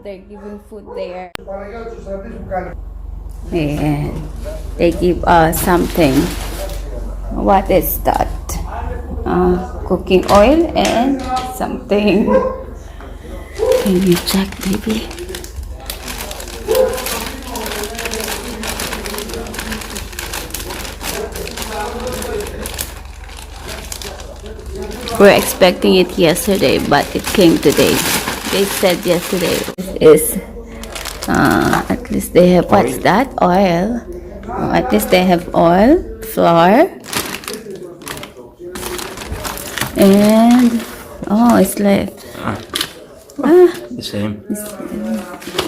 they're giving food there. And they give us something. What is that? Cooking oil and something. Can you check, baby? We're expecting it yesterday, but it came today. They said yesterday. This is at least they have, what's that? Oil. At least they have oil, flour, and it's left. The same.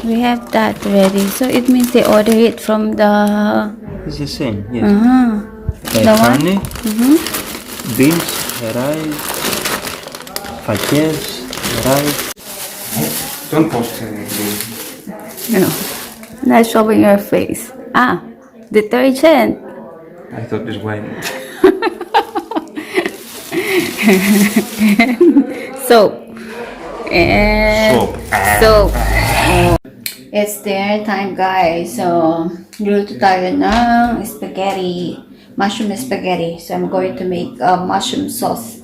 We have that ready, so it means they order it from the. It's the same. Yes. The one. Honey, beans, rice, fajitas, rice. Don't post No, not showing your face. Detergent. I thought this wine. Soap. And Soap. It's dinner time, guys. So, luto tayo ng spaghetti. Mushroom spaghetti. So, I'm going to make a mushroom sauce.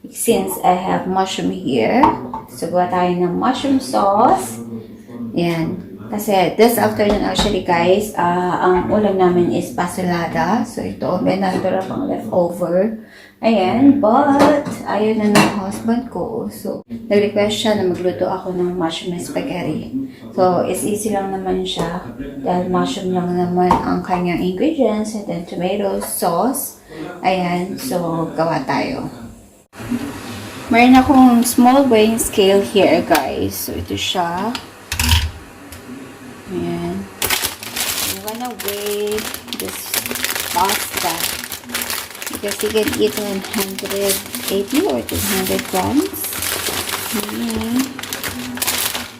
Since I have mushroom here. So, gawa tayo ng mushroom sauce. Yan. Kasi this afternoon actually, guys, ang ulam namin is pasulada. So, ito, may natira pang leftover. Ayan, but ayaw na ng husband ko. So, nag-request siya na magluto ako ng mushroom spaghetti. So, it's easy lang naman siya. Dahil mushroom lang naman ang kanyang ingredients. And then tomato sauce. Ayan, so gawa tayo. Mayroon akong small weighing scale here, guys. So, ito siya. Ayan. I'm gonna weigh this pasta. Because you can eat 180 or 200 grams.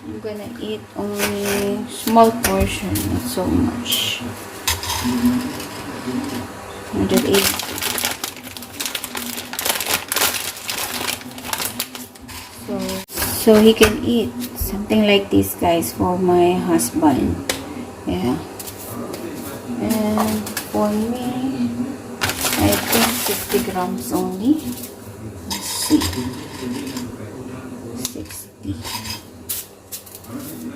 I'm gonna eat only small portion, not so much. 180. So he can eat something like this, guys, for my husband. Yeah. And for me, I think 60 grams only. Let's see. 60.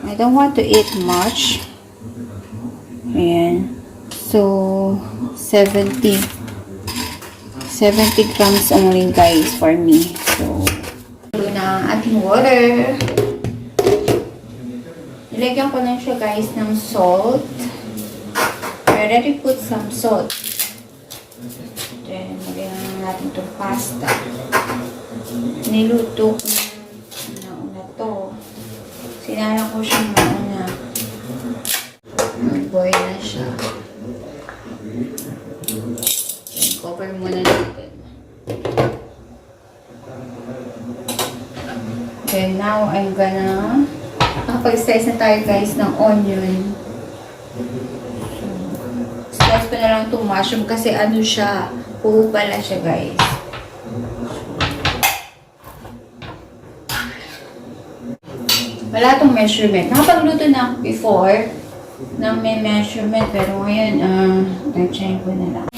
I don't want to eat much. And so 70 grams only, guys, for me. So na ang ating water. Nilagyan ko na siya, guys, ng salt. I already put some salt. Then, lagyan natin itong pasta. Niluto ko na una to. Sinala ko siya mauna. Mag-boil na siya. Then, cover muna natin. Then, now, I'm gonna nakapag-slice na tayo, guys, ng onion. Slice ko na lang itong mushroom kasi ano siya, puho pala siya, guys. Wala itong measurement. Nakapagluto na ako before na may measurement, pero ngayon, nag-try ko na lang.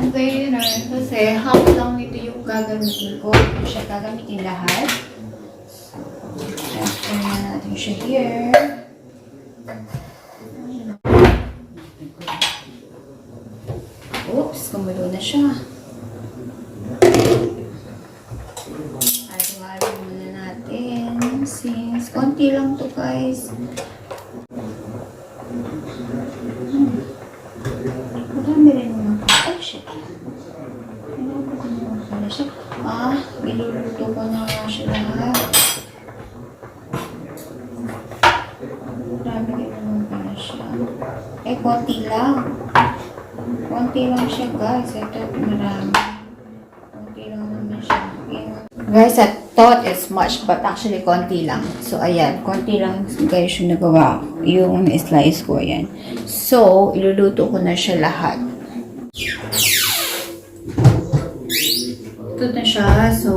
Okay, kasi half lang ito yung gagamitin ko. Ito siya gagamitin lahat. So, transfer na natin siya here. Oops, kumulo na siya. Halo-halo muna natin. Since konti lang to, guys. Marami rin naman. Oh, shit. Iluluto ko na nga siya lahat. Marami rin naman pala siya. Konti lang. Konti lang siya, guys. Ito, marami. Konti lang naman siya. Guys, I thought it's much, but actually, konti lang. So, ayan. Konti lang, guys, yung nagawa. Yung slice ko, ayan. So, iluluto ko na siya lahat. Ito na siya. So,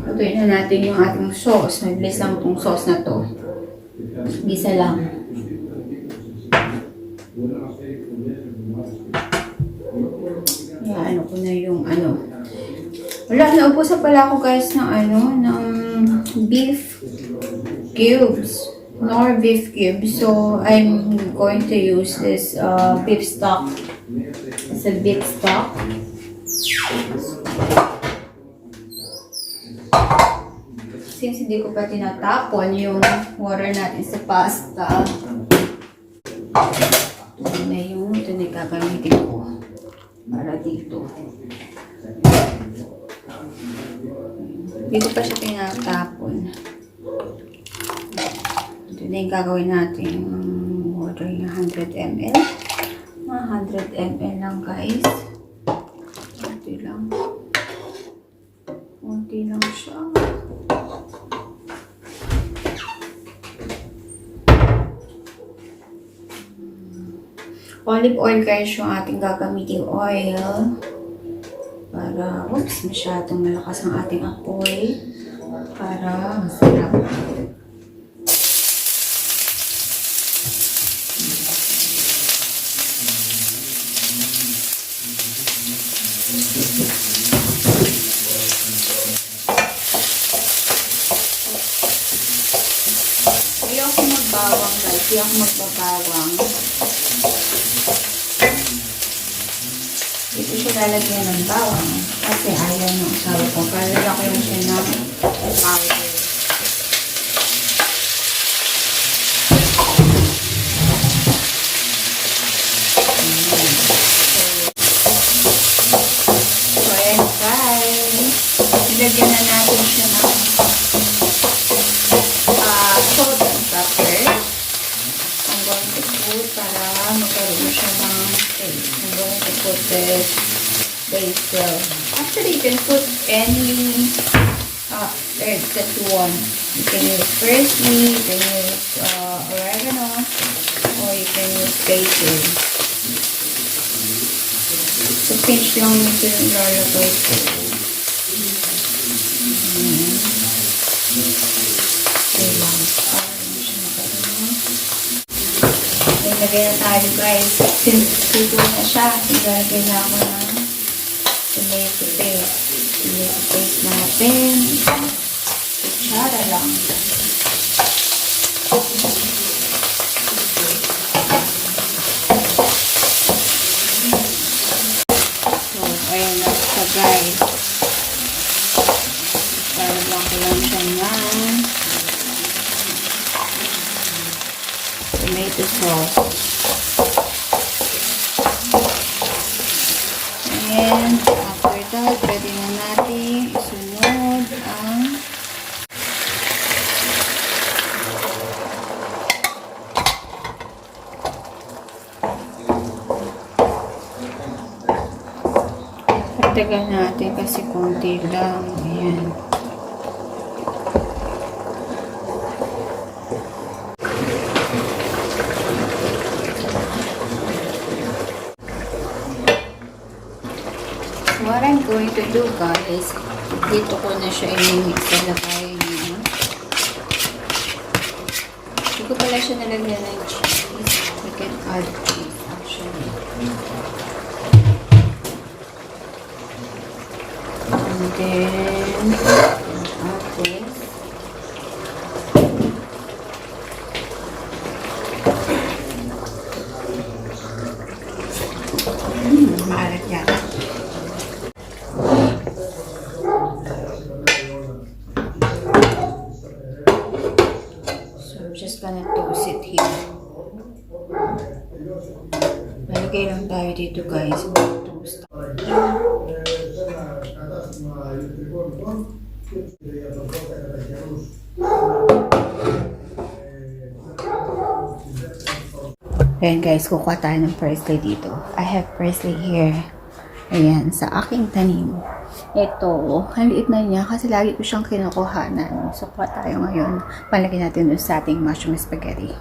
ito lutuin na natin yung ating sauce. Mabilis lang itong sauce na to. Isa lang. Yan, ano ko na yung ano. Wala, naubusan pala ako guys ng ano, ng beef cubes. Nor beef cubes. So, I'm going to use this beef stock. It's a beef stock. Since hindi ko pa tinatapon yung water natin sa pasta, ito na yung gagamitin ko para dito. Hindi ko pa siya tinatapon. Ito na yung gagawin natin yung water yung 100 ml. Mga 100 ml lang guys. Kunti lang. Kunti lang siya. Olive oil guys yung ating gagamiting oil para, oops, masyadong malakas ang ating apoy para masarap. Hindi ako magbawang guys, hindi ako magbabawang. Ito siya lalagyan ng bawang kasi ayaw ng asawa ko. Kaya lagyan ko siya ng powder. So, ayan guys. Ilagyan na natin siya ng salt and pepper. I'm going to put para magkaroon siya ng taste. I'm going to put this basil. Actually, you can put any herbs that you want. You can use parsley, you can use oregano, or you can use basil. So, pinch lang nito yung lalagay ko. Okay lang. Ilagay na tayo guys. Since tuto na siya, ilagay na ako ng tomato paste. Tomato paste natin. Kutsara lang. So, ayan na siya guys. Parang ko lang siya ng tomato sauce. And after that, pwede na natin isunod ang pagtagal natin kasi konti lang. Ayan. What I'm going to do guys, dito ko na siya i-mix sa lagayan niya. Hindi ko pala siya nalagyan ng cheese. We can add cheese actually. And then, add this. Maalat yata. Gonna toast it here. Malagay lang tayo dito guys. Toast. Ayan guys, kukuha tayo ng parsley dito. I have parsley here. Ayan, sa aking tanim. Ito, ang liit na niya kasi lagi ko siyang kinukuhanan. So, kuha tayo ngayon. Palagay natin doon sa ating mushroom spaghetti.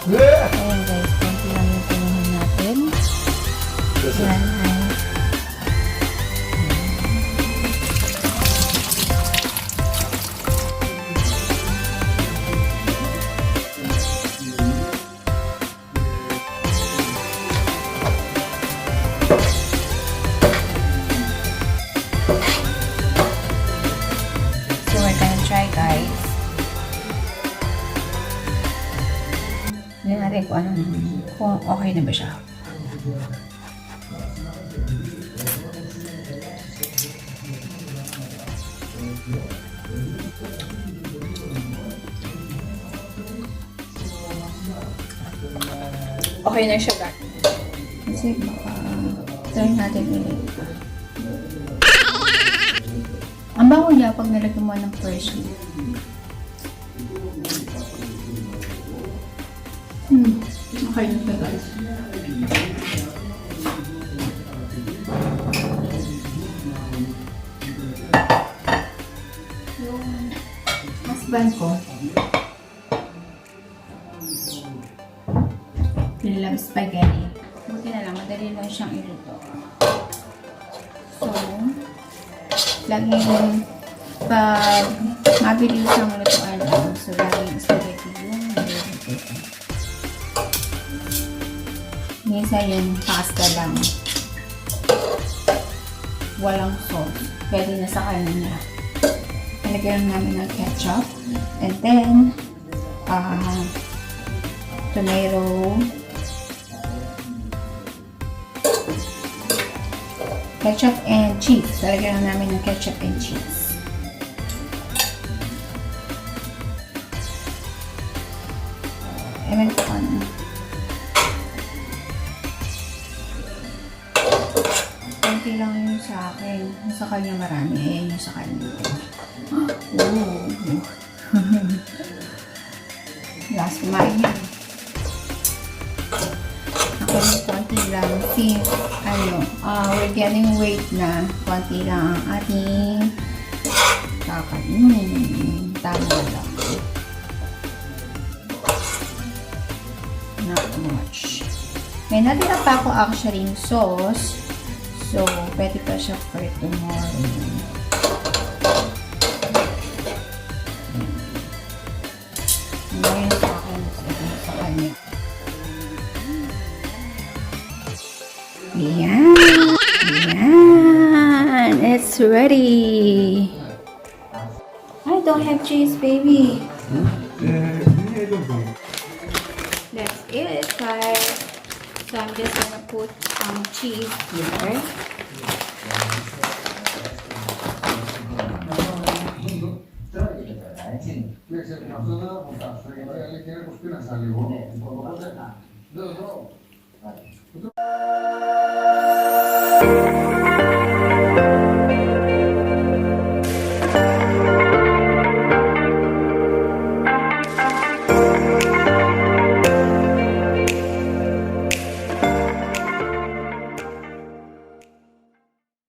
Ayan guys, konti lang yung pinuhan natin. Yan, ay. So we're gonna try guys. Tignan natin kung okay na ba siya. Okay na siya guys. Kasi baka try natin ulit. Ang bango niya pag nalagyan mo ng fresh. Okay na siya guys. Yung husband ko, nilang spaghetti. Buti na lang, madali lang siyang iluto. So, laging pag mabilis ang lutuan lang, so laging spaghetti yung niluluto. Minsan yung pasta lang. Walang sauce. Pwede na sa kanya. Nalagyan namin ng ketchup. And then, tomato, ketchup and cheese. Talagyan namin ng ketchup and cheese. Ewan ko ano. Konti lang yung sa akin. Yung sa kanya marami. Ayan yung sa kanya. Ooh. Last kumain yan. Ako yung konti lang. Since, we're getting weight na. Konti lang ang ating kakainin. Tama lang. Not much. May natira pa ako actually yung sauce. So, pwede pa siya for tomorrow. Ngayon sa akin, sa kanya. Yan! Yan! It's ready! I don't have cheese, baby. That's it, guys. So I'm just gonna put some cheese here.